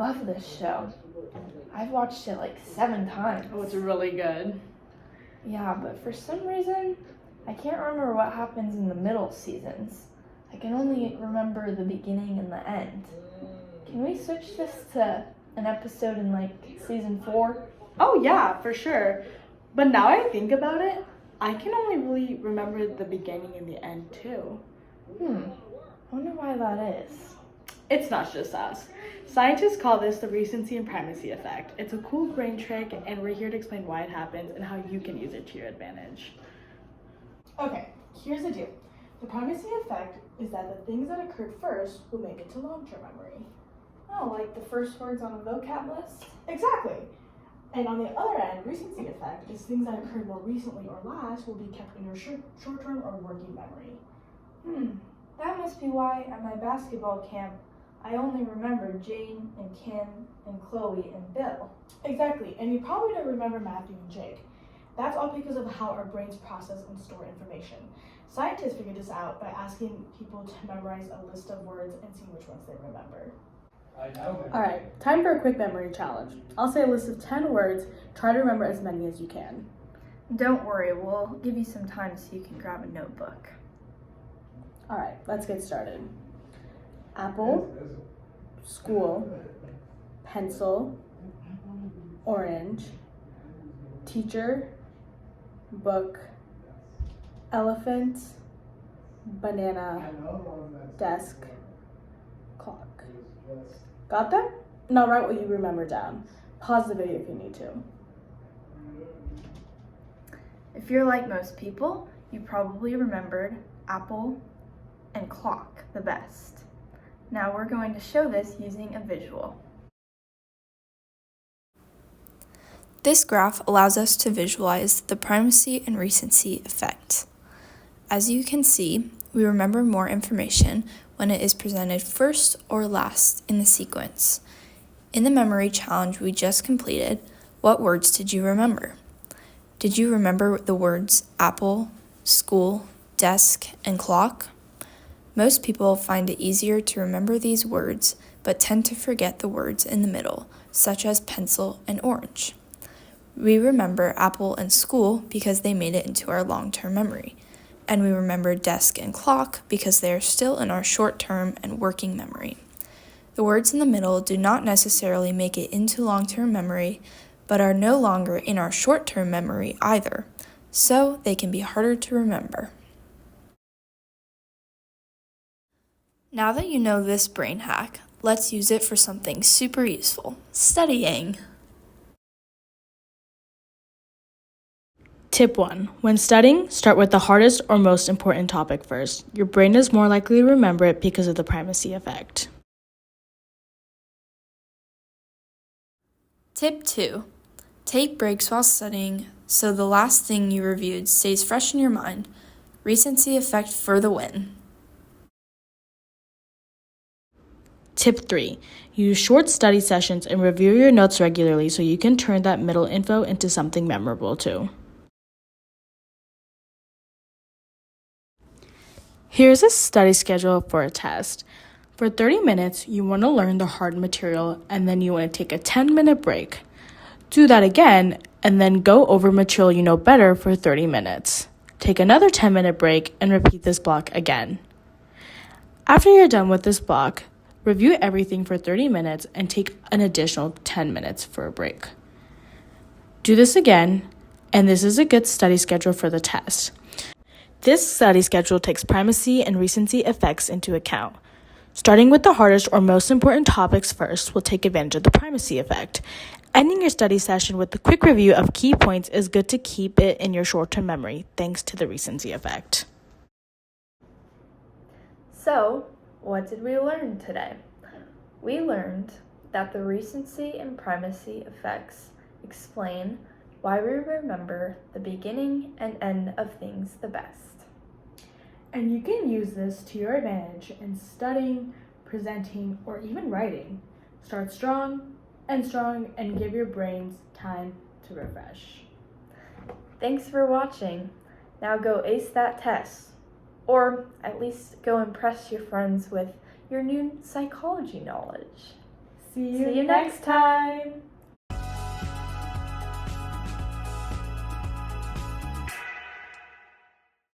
love this show. I've watched it like 7 times. Oh, it's really good. Yeah, but for some reason, I can't remember what happens in the middle seasons. I can only remember the beginning and the end. Can we switch this to an episode in like season 4? Oh yeah, for sure. But now I think about it, I can only really remember the beginning and the end too. I wonder why that is. It's not just us. Scientists call this the recency and primacy effect. It's a cool brain trick, and we're here to explain why it happens and how you can use it to your advantage. Okay, here's the deal. The primacy effect is that the things that occurred first will make it to long-term memory. Oh, like the first words on a vocab list? Exactly. And on the other end, recency effect is things that occurred more recently or last will be kept in your short-term or working memory. That must be why at my basketball camp, I only remember Jane and Kim and Chloe and Bill. Exactly, and you probably don't remember Matthew and Jake. That's all because of how our brains process and store information. Scientists figured this out by asking people to memorize a list of words and seeing which ones they remember. Alright, time for a quick memory challenge. I'll say a list of 10 words. Try to remember as many as you can. Don't worry, we'll give you some time so you can grab a notebook. Alright, let's get started. Apple, school, pencil, orange, teacher, book, elephant, banana, desk, clock. Got that? Now write what you remember down. Pause the video if you need to. If you're like most people, you probably remembered apple and clock the best. Now we're going to show this using a visual. This graph allows us to visualize the primacy and recency effect. As you can see, we remember more information when it is presented first or last in the sequence. In the memory challenge we just completed, what words did you remember? Did you remember the words apple, school, desk, and clock? Most people find it easier to remember these words, but tend to forget the words in the middle, such as pencil and orange. We remember apple and school because they made it into our long-term memory, and we remember desk and clock because they are still in our short-term and working memory. The words in the middle do not necessarily make it into long-term memory, but are no longer in our short-term memory either, so they can be harder to remember. Now that you know this brain hack, let's use it for something super useful, studying. Tip 1. When studying, start with the hardest or most important topic first. Your brain is more likely to remember it because of the primacy effect. Tip 2. Take breaks while studying so the last thing you reviewed stays fresh in your mind. Recency effect for the win. Tip 3. Use short study sessions and review your notes regularly so you can turn that middle info into something memorable too. Here's a study schedule for a test. For 30 minutes, you want to learn the hard material and then you want to take a 10-minute break. Do that again and then go over material you know better for 30 minutes. Take another 10-minute break and repeat this block again. After you're done with this block, review everything for 30 minutes and take an additional 10 minutes for a break. Do this again, and this is a good study schedule for the test. This study schedule takes primacy and recency effects into account. Starting with the hardest or most important topics first will take advantage of the primacy effect. Ending your study session with a quick review of key points is good to keep it in your short-term memory, thanks to the recency effect. So, what did we learn today? We learned that the recency and primacy effects explain why we remember the beginning and end of things the best. And you can use this to your advantage in studying, presenting, or even writing. Start strong and give your brains time to refresh. Thanks for watching. Now go ace that test. Or at least go impress your friends with your new psychology knowledge. See you next time.